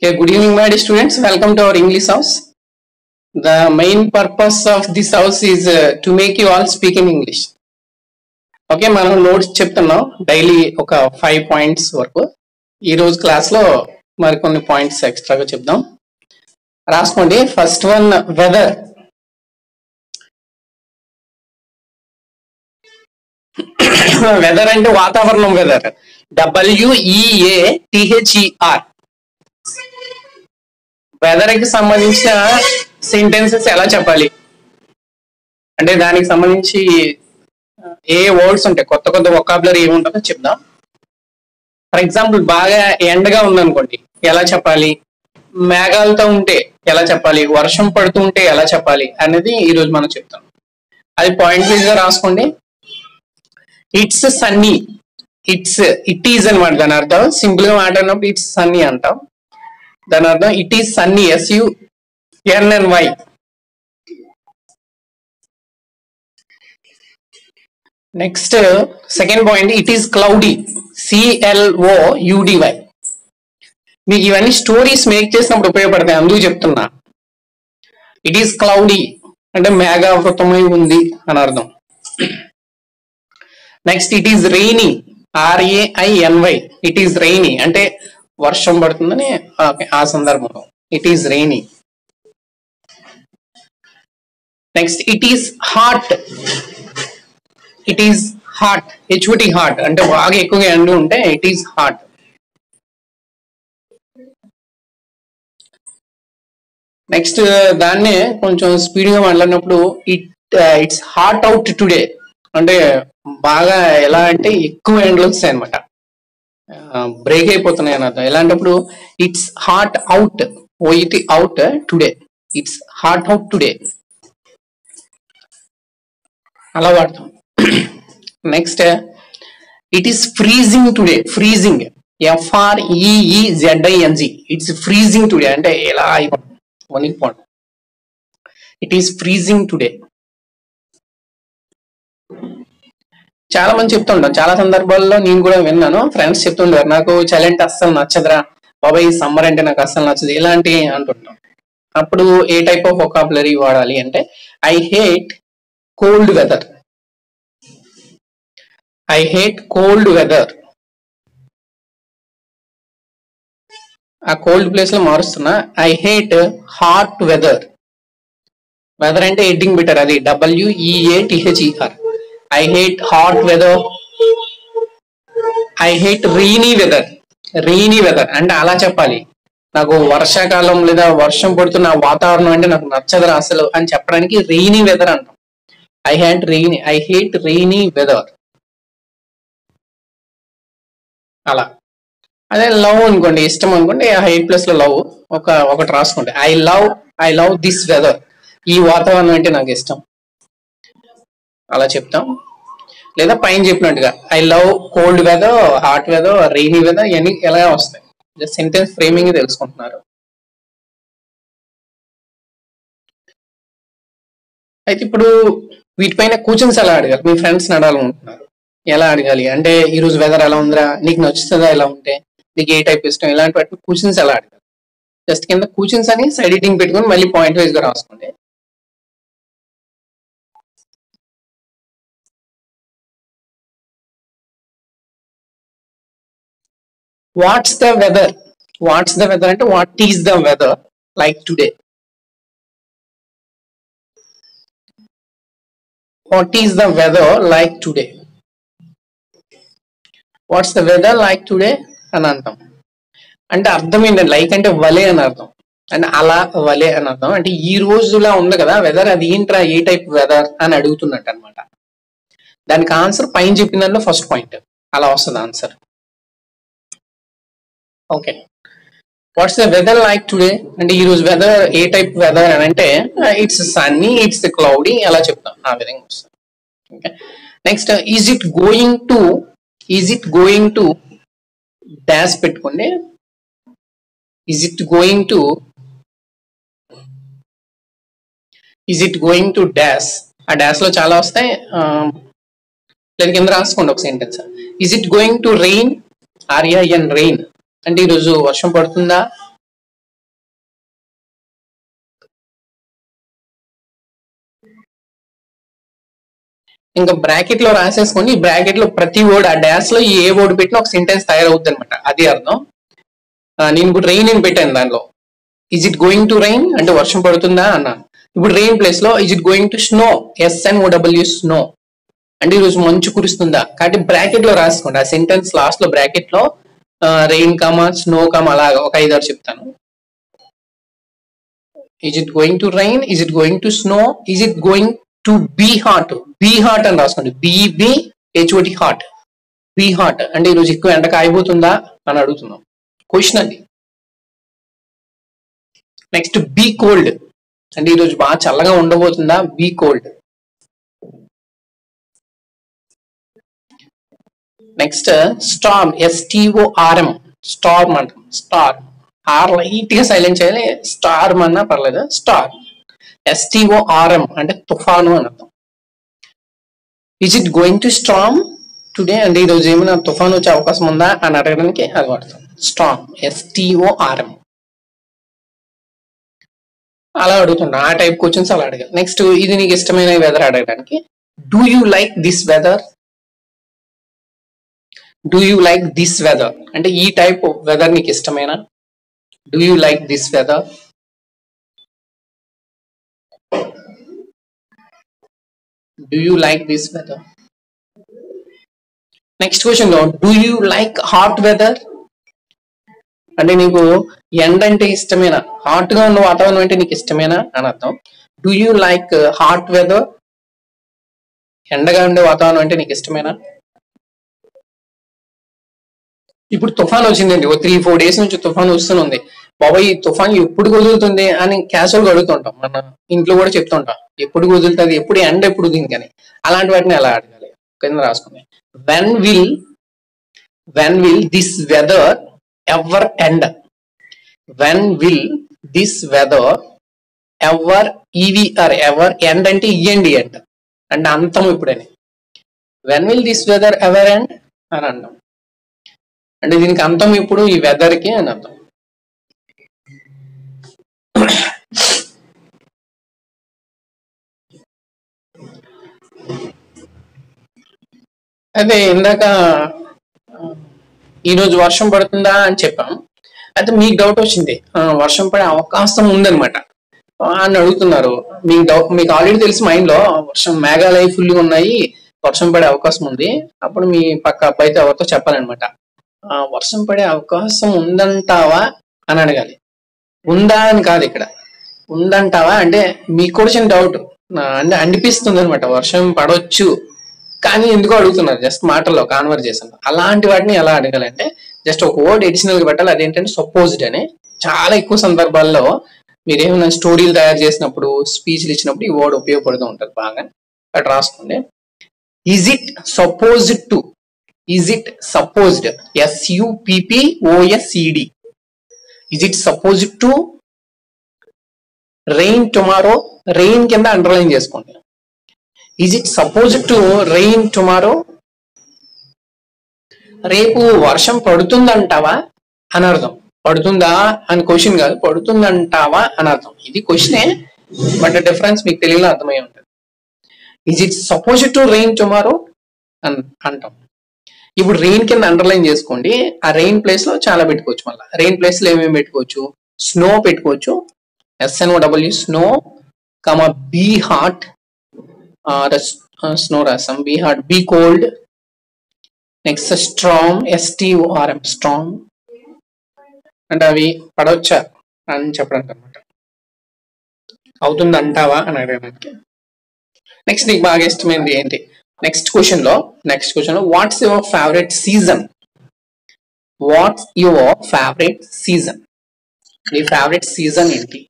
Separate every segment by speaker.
Speaker 1: Okay, good evening, my dear students. Welcome to our English house. The main purpose of this house is to make you all speak in English. Okay, మనం notes చెప్తున్నాం daily ఒక 5 points వరకు. ఈ రోజు class లో మరికొన్ని points ఎక్స్ట్రాగా చెప్దాం. రాసుకోండి. First one weather. వెదర్ అంటే వాతావరణం. Weather WEATHER. వెదర్ కి సంబంధించిన సెంటెన్సెస్ ఎలా చెప్పాలి అంటే దానికి సంబంధించి ఏ వర్డ్స్ ఉంటాయి, కొత్త కొత్త వొకాబులరీ ఏముంటుందో చెప్దాం. ఫర్ ఎగ్జాంపుల్ బాగా ఎండగా ఉందనుకోండి, ఎలా చెప్పాలి? మేఘాలతో ఉంటే ఎలా చెప్పాలి? వర్షం పడుతూ ఉంటే ఎలా చెప్పాలి అనేది ఈ రోజు మనం చెప్తాం. అది పాయింట్ వైజ్ గా రాసుకోండి. ఇట్స్ సన్నీ. ఇట్ ఈజ్ అనమాట దాని అర్థం. సింపుల్ గా మాట్లాడినప్పుడు ఇట్స్ సన్నీ అంటాం. దాని అర్థం it is Sunny, SUNNY. Next second point, it is cloudy, CLOUDY. మీకు ఇవన్నీ స్టోరీస్ మేక్ చేసినప్పుడు ఉపయోగపడతాయి, అందుకు చెప్తున్నా. ఇట్ ఈస్ క్లౌడీ అంటే మేఘావృతమై ఉంది అని అర్థం. Next it is rainy, RAINY. It is rainy అంటే వర్షం పడుతుందని ఆ సందర్భంలో it is rainy. Next it is hot. It is hot, HOT hot అంటే బాగా ఎక్కువగా ఎండ ఉంటే ఇట్ ఈస్ హాట్. నెక్స్ట్ దాన్నే కొంచెం స్పీడ్ గా మాట్లాడినప్పుడు ఇట్స్ హాట్ అవుట్ టుడే అంటే బాగా ఎలా అంటే ఎక్కువ ఎండలు వస్తాయి అనమాట, బ్రేక్ అయిపోతున్నాయి అని అర్థం. ఎలాంటప్పుడు it's hot out, OUT out today, it's hot out today అలా వాడతాం. Next it is freezing today. Freezing FREEZING. It's freezing today అంటే ఎలా అయిపోతుంది, వణికిపోవడం. It is freezing today. చాలా మంది చెప్తుంటాం, చాలా సందర్భాల్లో నేను కూడా విన్నాను, ఫ్రెండ్స్ చెప్తుంటారు నాకు చలి అంటే అస్సలు నచ్చదురా బాబాయ్, సమ్మర్ అంటే నాకు అస్సలు నచ్చదు ఇలాంటి అంటుంటాం. అప్పుడు ఏ టైప్ ఆఫ్ వొకాబులరీ వాడాలి అంటే I hate cold weather. I hate cold weather. ఆ కోల్డ్ ప్లేస్ లో మారుస్తున్నా. I hate hot weather. Weather అంటే హెడ్డింగ్ బెటర్, అది WEATHER. I hate hot weather. I hate rainy weather. Rainy weather అంటే అలా చెప్పాలి. నాకు వర్షాకాలం లేదా వర్షం పడుతున్న వాతావరణం అంటే నాకు నచ్చదురా అసలు అని చెప్పడానికి రెయినీ వెదర్ అంటాం. I hate rainy weather. అలా. అదే లవ్ అనుకోండి, ఇష్టం అనుకోండి, హైట్ ప్లస్ లో లవ్ ఒకటి రాసుకోండి. I love this weather. ఈ వాతావరణం అంటే నాకు ఇష్టం అలా చెప్తాం. లేదా పైన చెప్పినట్టుగా I love cold weather, hot weather, rainy weather, ఇవన్నీ ఎలా వస్తాయి. జస్ట్ సెంటెన్స్ ఫ్రేమింగ్ తెలుసుకుంటున్నారు. అయితే ఇప్పుడు వీటిపైన క్వశ్చన్స్ ఎలా అడగాలి? మీ ఫ్రెండ్స్ అడగాలనుకుంటున్నారు, ఎలా అడగాలి అంటే ఈరోజు వెదర్ ఎలా ఉందిరా, నీకు నచ్చుతుందా, ఎలా ఉంటే నీకు ఏ టైప్ ఇష్టం, ఇలాంటి వాటి క్వశ్చన్స్ ఎలా అడగాలి. జస్ట్ కింద క్వశ్చన్స్ అని సైడ్ ఎడిటింగ్ పెట్టుకొని మళ్ళీ పాయింట్ వైజ్ గా రాసుకోండి. What's the weather. What's the weather అంటే what is the weather like today. What is the weather like today. What's the weather like today అని అంటాం. అంటే అర్థం ఏంటంటే లైక్ అంటే వలే అని అర్థం, అంటే అలా వలే అని అర్థం. అంటే ఈ రోజులా ఉంది కదా వెదర్, అది ఏంట్రా ఏ టైప్ వెదర్ అని అడుగుతున్నట్టు అనమాట. దానికి ఆన్సర్ పైన చెప్పిన దాంట్లో ఫస్ట్ పాయింట్ అలా వస్తుంది answer. Okay, what's the weather like today అంటే ఈ రోజు వెదర్ ఏ టైప్ వెదర్ అని అంటే ఇట్స్ సన్నీ, ఇట్స్ క్లౌడీ అలా చెప్తాం, ఆ విధంగా వస్తుంది. Okay, next is it going to dash పెట్టుకోండి. Is it going to dash. ఆ డాష్ లో చాలా వస్తాయి, లేదా కింద రాసుకోండి ఒక sentence. Is it going to rain, RAIN rain అంటే ఈరోజు వర్షం పడుతుందా ఇంకా బ్రాకెట్ లో రాసేసుకొని ఈ బ్రాకెట్ లో ప్రతి వర్డ్ ఆ డాష్ లో ఏ వర్డ్ పెట్టినా ఒక సెంటెన్స్ తయారవుద్ది అనమాట. అది అర్థం. నేను ఇప్పుడు రెయిన్ అని పెట్టాను, దానిలో is it going to rain అంటే వర్షం పడుతుందా అన్నాను. ఇప్పుడు రెయిన్ ప్లేస్ లో is it going to snow, SNOW snow అంటే ఈరోజు మంచు కురుస్తుందా. కాబట్టి బ్రాకెట్ లో రాసుకోండి ఆ సెంటెన్స్ లాస్ట్ లో బ్రాకెట్ లో రెయిన్ కామా స్నో కామా అలాగా ఒక 5-6 చెప్తాను. Is it going to rain, is it going to snow, is it going to be hot. Be hot అని రాసుకోండి, BBHOT హాట్. బీ హాట్ అంటే ఈరోజు ఎక్కువ ఎండ కాయబోతుందా అని అడుగుతున్నాం, క్వశ్చన్ అది. నెక్స్ట్ బీ కోల్డ్ అంటే ఈరోజు బాగా చల్లగా ఉండబోతుందా, be cold. Next storm, STORM storm అంటాం. స్టార్ లైట్ గా సైలెంట్ చేయాలి, స్టార్మ్ అన్నా పర్లేదు. స్టార్ STORM అంటే తుఫాను అని అర్థం. Is it going to storm today అంటే ఈరోజు ఏమైనా తుఫాను వచ్చే అవకాశం ఉందా అని అడగడానికి అది వాడతాం, స్టార్మ్ STORM. అలా అడుగుతున్నా, ఆ టైప్ క్వశ్చన్స్ అలా అడగాలి. నెక్స్ట్ ఇది నీకు ఇష్టమైన వెదర్ అడగడానికి do you like this weather. Do you like this weather అంటే ఈ టైప్ వెదర్ నీకు ఇష్టమేనా. Do you like this weather. Do you like this weather. Next question లో do you like hot weather అంటే నీకు ఎండ అంటే ఇష్టమేనా, హాట్ గా ఉన్న వాతావరణం అంటే నీకు ఇష్టమేనా అని అర్థం. Do you like hot weather, ఎండగా ఉండే వాతావరణం అంటే నీకు ఇష్టమేనా. ఇప్పుడు తుఫాన్ వచ్చిందండి, ఓ 3-4 డేస్ నుంచి తుఫాన్ వస్తుంది. బాబాయ్ ఈ తుఫాన్ ఎప్పుడు కుదురుతుంది అని క్యాజువల్ గా అడుగుతుంటాం, మన ఇంట్లో కూడా చెప్తుంటాం ఎప్పుడు కుదురుతుంది, ఎప్పుడు ఎండ ఎప్పుడు దీనికని. అలాంటి వాటిని ఎలా అడగాలి కింద రాసుకుంది. When will this weather ever end. When will this weather ever ever end అంటే ఇయ్యండి ఎండ్ అంటే అంతం ఇప్పుడని. When will this weather ever end అని అంటాం అంటే దీనికి అంతం ఇప్పుడు ఈ వెదర్ కి అని అర్థం. అదే ఇందాక ఈరోజు వర్షం పడుతుందా అని చెప్పాం. అయితే మీకు డౌట్ వచ్చింది, వర్షం పడే అవకాశం ఉందనమాట అని అడుగుతున్నారు. మీకు ఆల్రెడీ తెలిసి మైండ్ లో వర్షం మేఘాలు ఫుల్గా ఉన్నాయి, వర్షం పడే అవకాశం ఉంది. అప్పుడు మీ పక్క అబ్బాయితో ఎవరితో చెప్పాలన్నమాట, వర్షం పడే అవకాశం ఉందంటావా అని అడగాలి. ఉందా అని కాదు, ఇక్కడ ఉందంటావా అంటే మీకు కూడా చిన్న డౌట్ అంటే అనిపిస్తుంది అనమాట వర్షం పడవచ్చు కానీ ఎందుకో అడుగుతున్నారు, జస్ట్ మాటల్లో కాన్వర్జేషన్. అలాంటి వాటిని ఎలా అడగాలంటే జస్ట్ ఒక వర్డ్ అడిషనల్ గా పెట్టాలి, అదేంటంటే సపోజ్డ్ అని. చాలా ఎక్కువ సందర్భాల్లో మీరు ఏమైనా స్టోరీలు తయారు చేసినప్పుడు, స్పీచ్లు ఇచ్చినప్పుడు ఈ వర్డ్ ఉపయోగపడుతూ ఉంటుంది బాగా. అక్కడ రాసుకోండి. Is it supposed to, is it supposed, SUPPOSED. Is it supposed to rain tomorrow, rain కింద అండర్లైన్ చేసుకోండి. Is it supposed to rain tomorrow, రేపు వర్షం పడుతుందంటావా అని అర్థం. పడుతుందా అని క్వశ్చన్ కాదు, పడుతుందంటావా అని అర్థం. ఇది క్వశ్చనే బట్ డిఫరెన్స్ మీకు తెలియలో అర్థమై ఉంటుంది. Is it supposed to rain tomorrow అని అంటాం. ఇప్పుడు రెయిన్ కింద అండర్లైన్ చేసుకోండి. ఆ రెయిన్ ప్లేస్ లో చాలా పెట్టుకోవచ్చు. మళ్ళీ రెయిన్ ప్లేస్ లో ఏమేమి పెట్టుకోవచ్చు, స్నో పెట్టుకోవచ్చు, SNOW snow, comma be hot, snow రాసాం, be hot, be cold. Next strong, STORM strong అంటే అవి పడవచ్చా అని చెప్పడానికి అనమాట, అవుతుంది అంటావా అని అడగడానికి. నెక్స్ట్ నీకు బాగా ఇష్టమైంది ఏంటి, నెక్స్ట్ క్వశ్చన్ లో what's your favourite season. What's your favourite season, నీ ఫేవరెట్ సీజన్ ఏంటి.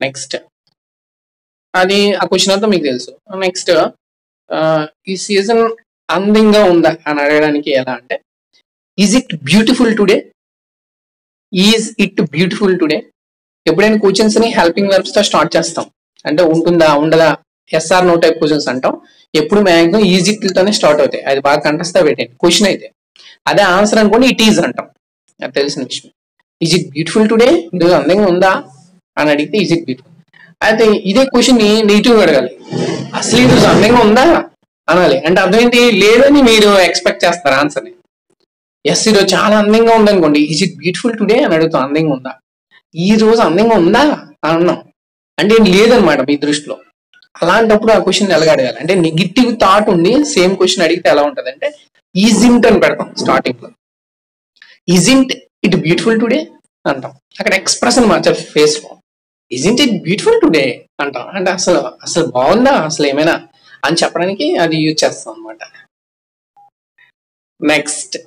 Speaker 1: నెక్స్ట్ అది ఆ క్వశ్చన్ అంతా మీకు తెలుసు. నెక్స్ట్ ఈ సీజన్ అందంగా ఉందా అని అడగడానికి ఎలా అంటే is it beautiful today, is it beautiful today. ఎప్పుడైనా క్వశ్చన్స్ ని హెల్పింగ్ వర్బ్స్ తో స్టార్ట్ చేస్తాం అంటే ఉంటుందా ఉండదా, SR నో టైప్ క్వశ్చన్స్ అంటాం. ఎప్పుడు మ్యాక్సిమం ఈజ్ ఇట్ తోనే స్టార్ట్ అవుతాయి, అది బాగా కంటెస్తా పెట్టండి క్వశ్చన్ అయితే. అదే ఆన్సర్ అనుకోండి ఇట్ ఈజ్ అంటాం, అది తెలిసిన విషయం. ఈజ్ ఇట్ బ్యూటిఫుల్ టుడే, ఈరోజు అందంగా ఉందా అని అడిగితే ఈజ్ ఇట్ బ్యూటిఫుల్. అయితే ఇదే క్వశ్చన్ ని నెగిటివ్ అడగాలి. అసలు ఈరోజు అందంగా ఉందా అనాలి. అంటే అర్థం ఏంటి, లేదని మీరు ఎక్స్పెక్ట్ చేస్తారు ఆన్సర్ని. ఎస్ ఈరోజు చాలా అందంగా ఉందనుకోండి, ఈజ్ ఇట్ బ్యూటిఫుల్ టుడే అని అడుగుతాం. అందంగా ఉందా, ఈ రోజు అందంగా ఉందా అని అన్నాం అంటే ఏం లేదనమాట మీ దృష్టిలో. అలాంటప్పుడు ఆ క్వశ్చన్ ఎలాగ అడగాలి అంటే, నెగిటివ్ థాట్ ఉండి సేమ్ క్వశ్చన్ అడిగితే ఎలా ఉంటది అంటే, ఈజింట్ అని పెడతాం స్టార్టింగ్ లో. ఈజింట్ ఇట్ బ్యూటిఫుల్ టుడే అంటాం. అక్కడ ఎక్స్ప్రెషన్ మార్చాలి ఫేస్ లో. ఈజింట్ ఇట్ బ్యూటిఫుల్ టుడే అంటాం. అంటే అసలు అసలు బాగుందా అసలు ఏమైనా అని చెప్పడానికి అది యూజ్ చేస్తాం అనమాట. నెక్స్ట్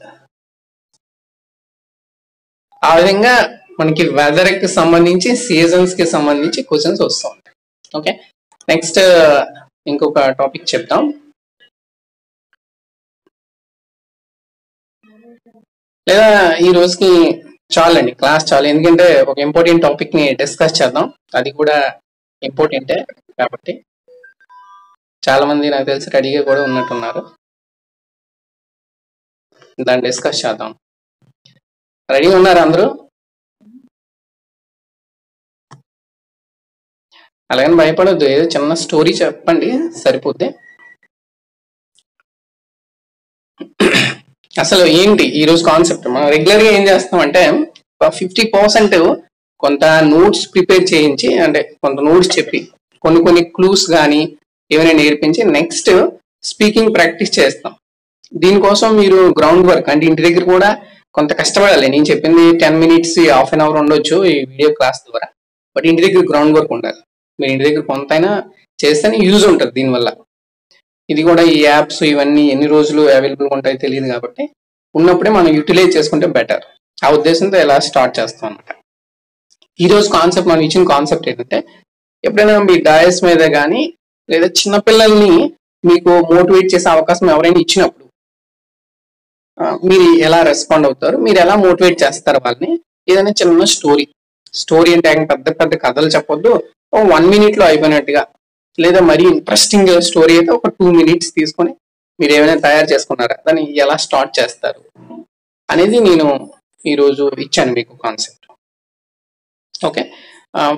Speaker 1: ఆ విధంగా మనకి వెదర్ కి సంబంధించి, సీజన్స్ కి సంబంధించి క్వశ్చన్స్ వస్తూ ఉంటాయి. ఓకే, నెక్స్ట్ ఇంకొక టాపిక్ చెప్తాం. లేదా ఈ రోజుకి చాలండి, క్లాస్ చాలు. ఎందుకంటే ఒక ఇంపార్టెంట్ టాపిక్ ని డిస్కస్ చేద్దాం, అది కూడా ఇంపార్టెంటే కాబట్టి. చాలా మంది నాకు తెలిసి రెడీగా కూడా ఉన్నట్టున్నారు, దాన్ని డిస్కస్ చేద్దాం. రెడీగా ఉన్నారు అందరూ? అలాగని భయపడొద్దు, ఏదో చిన్న స్టోరీ చెప్పండి సరిపోద్ది. అసలు ఏంటి ఈ రోజు కాన్సెప్ట్? మనం రెగ్యులర్ గా ఏం చేస్తాం అంటే, 50% కొంత నోట్స్ ప్రిపేర్ చేయించి, అంటే కొంత నోట్స్ చెప్పి, కొన్ని క్లూస్ కానీ ఏమైనా నేర్పించి, నెక్స్ట్ స్పీకింగ్ ప్రాక్టీస్ చేస్తాం. దీనికోసం మీరు గ్రౌండ్ వర్క్ అంటే ఇంటి దగ్గర కూడా కొంత కష్టపడాలి. నేను చెప్పింది 10 minutes, హాఫ్ అన్ అవర్ ఉండొచ్చు ఈ వీడియో క్లాస్ ద్వారా, బట్ ఇంటి దగ్గర గ్రౌండ్ వర్క్ ఉండాలి. మీరు ఇంటి దగ్గర కొంతైనా చేస్తేనే యూజ్ ఉంటుంది దీనివల్ల. ఇది కూడా ఈ యాప్స్ ఇవన్నీ ఎన్ని రోజులు అవైలబుల్గా ఉంటాయో తెలియదు కాబట్టి, ఉన్నప్పుడే మనం యూటిలైజ్ చేసుకుంటే బెటర్. ఆ ఉద్దేశంతో ఇలా స్టార్ట్ చేస్తాం అనమాట. ఈరోజు కాన్సెప్ట్, మనం ఇచ్చిన కాన్సెప్ట్ ఏంటంటే, ఎప్పుడైనా మీ డయస్ మీద కానీ లేదా చిన్నపిల్లల్ని మీకు మోటివేట్ చేసే అవకాశం ఎవరైనా ఇచ్చినప్పుడు మీరు ఎలా రెస్పాండ్ అవుతారు, మీరు ఎలా మోటివేట్ చేస్తారు వాళ్ళని. ఏదైనా చిన్న స్టోరీ అంటే పెద్ద పెద్ద కథలు చెప్పొద్దు, 1 minute లో అయిపోయినట్టుగా, లేదా మరీ ఇంట్రెస్టింగ్ స్టోరీ అయితే ఒక 2 minutes తీసుకొని మీరు ఏమైనా తయారు చేసుకున్నారా, దాన్ని ఎలా స్టార్ట్ చేస్తారు అనేది నేను ఈరోజు ఇచ్చాను మీకు కాన్సెప్ట్. ఓకే,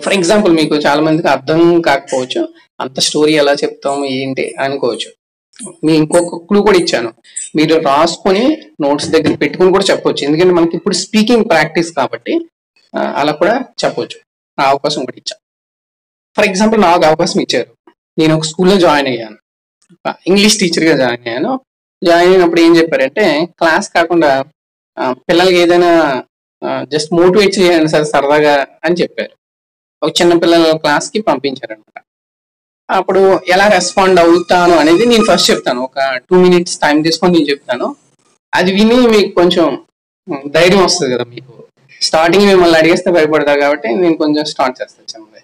Speaker 1: ఫర్ ఎగ్జాంపుల్ మీకు చాలా మందికి అర్థం కాకపోవచ్చు, అంత స్టోరీ ఎలా చెప్తాము ఏంటి అనుకోవచ్చు. నేను ఇంకొక క్లూ కూడా ఇచ్చాను, మీరు రాసుకొని నోట్స్ దగ్గర పెట్టుకుని కూడా చెప్పొచ్చు. ఎందుకంటే మనకి ఇప్పుడు స్పీకింగ్ ప్రాక్టీస్ కాబట్టి అలా కూడా చెప్పొచ్చు. ఆ అవకాశం కూడా ఇచ్చాను. ఫర్ ఎగ్జాంపుల్ నాకు అవకాశం ఇచ్చారు, నేను ఒక స్కూల్లో జాయిన్ అయ్యాను, ఇంగ్లీష్ టీచర్గా జాయిన్ అయ్యాను. జాయిన్ అయినప్పుడు ఏం చెప్పారంటే, క్లాస్ కాకుండా పిల్లలకి ఏదైనా జస్ట్ మోటివేట్ చేయండి సార్ సరదాగా అని చెప్పారు. ఒక చిన్న పిల్లల క్లాస్కి పంపించారనమాట. అప్పుడు ఎలా రెస్పాండ్ అవుతాను అనేది నేను ఫస్ట్ చెప్తాను. ఒక 2 minutes టైం తీసుకొని నేను చెప్తాను. అది విని మీకు కొంచెం ధైర్యం వస్తుంది కదా. మీకు స్టార్టింగ్ మిమ్మల్ని అడిగేస్తే భయపడతారు కాబట్టి నేను కొంచెం స్టార్ట్ చేస్తాను చిన్నది.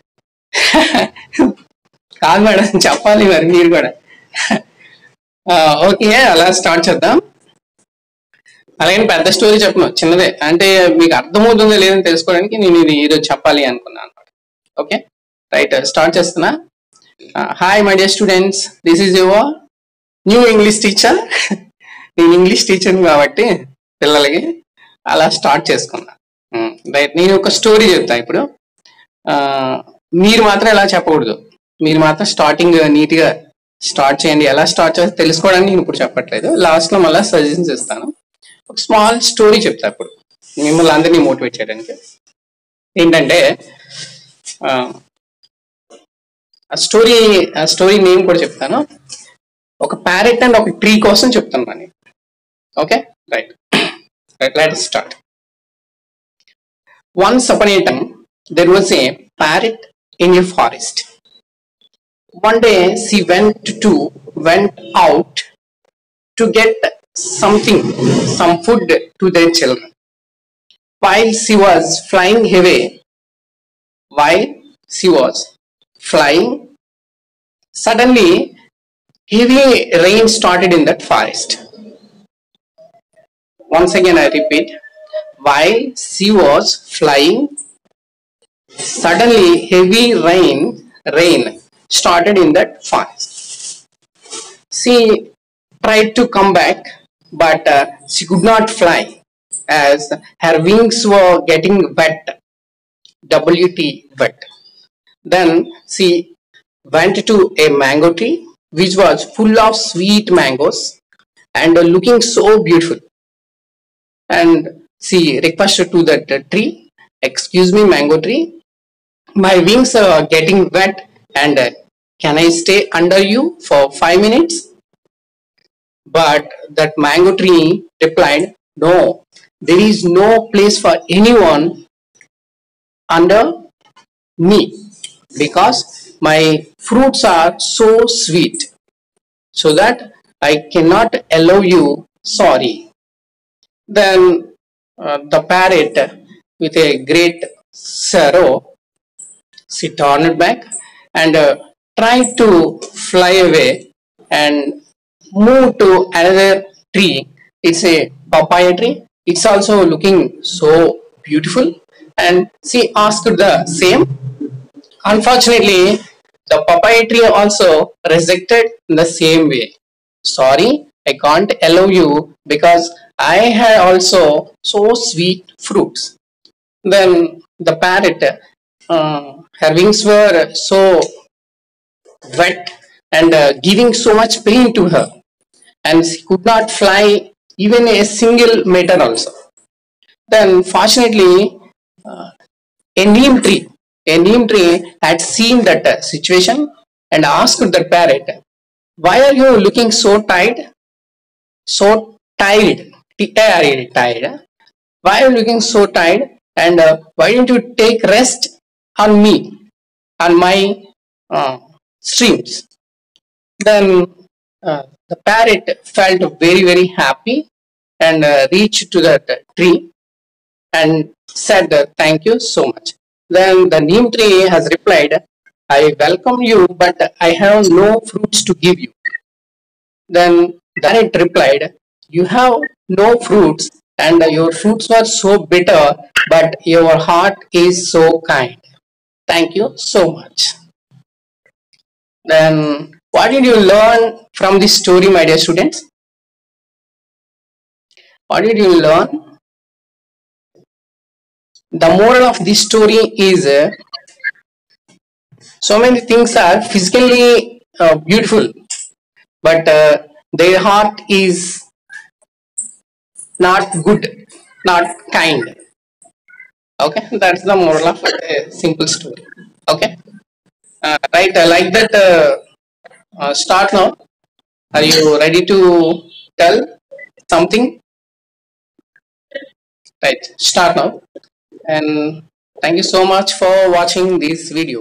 Speaker 1: కాదు మేడం, చెప్పాలి మరి మీరు కూడా. ఓకే, అలా స్టార్ట్ చేద్దాం. అలాగే పెద్ద స్టోరీ చెప్పను, చిన్నదే, అంటే మీకు అర్థమవుతుందో లేదని తెలుసుకోవడానికి నేను ఇది ఈరోజు చెప్పాలి అనుకున్నాను అనమాట. ఓకే రైట్, స్టార్ట్ చేస్తున్నా. Hi my dear students, this is your new English teacher. నేను ఇంగ్లీష్ టీచర్ని కాబట్టి పిల్లలకి అలా స్టార్ట్ చేసుకున్నా. రైట్, నేను ఒక స్టోరీ చెప్తా ఇప్పుడు. మీరు మాత్రం ఎలా చెప్పకూడదు, మీరు మాత్రం స్టార్టింగ్ నీట్గా స్టార్ట్ చేయండి. ఎలా స్టార్ట్ చేస్తే తెలుసుకోవడానికి నేను ఇప్పుడు చెప్పట్లేదు, లాస్ట్లో మళ్ళీ సజెషన్స్ ఇస్తాను. ఒక స్మాల్ స్టోరీ చెప్తా ఇప్పుడు మిమ్మల్ని అందరినీ మోటివేట్ చేయడానికి. ఏంటంటే ఆ స్టోరీ నేమ్ కూడా చెప్తాను. ఒక ప్యారెట్ అండ్ ఒక ట్రీ కోసం చెప్తాను నేను. Okay right, let us start. Once upon a time there was a parrot in a forest. One day she went out to get some food to their children. While she was flying suddenly heavy rain started in that forest. Once again I repeat, while she was flying, suddenly heavy rain started in that forest. She tried to come back, but she could not fly as her wings were getting wet. wet. Then she went to a mango tree which was full of sweet mangoes and looking so beautiful. And she requested to that tree, "Excuse me, mango tree, my wings are getting wet and can I stay under you for 5 minutes?" But that mango tree replied, "No, there is no place for anyone under me because my fruits are so sweet, so that I cannot allow you. Sorry." Then the parrot, with a great sorrow, she turned back and tried to fly away and move to another tree. It's a papaya tree. It's also looking so beautiful. And she asked the same. Unfortunately, the papaya tree also rejected in the same way. "Sorry, I can't allow you because I had also so sweet fruits." Then the parrot, her wings were so wet and giving so much pain to her, and she could not fly even a single meter also. Then fortunately, a neem tree, a neem tree had seen that situation and asked the parrot, "Why are you looking so tired? So tired, tired. Why are you looking so tired? And why don't you take rest on me, on my uh, streams?" Then the parrot felt very, very happy and reached to that tree and said, "Thank you so much." Then the neem tree has replied, "I welcome you, but I have no fruits to give you." Then the parrot replied, "You have no fruits, and your fruits were so bitter, but your heart is so kind. Thank you so much." Then, what did you learn from this story, my dear students? What did you learn? The moral of this story is so many things are physically beautiful, but their heart is not good, not kind. Okay, that's the moral of a simple story. Okay, right, I like that. Start now. Are you ready to tell something? Right, start now. And thank you so much for watching this video.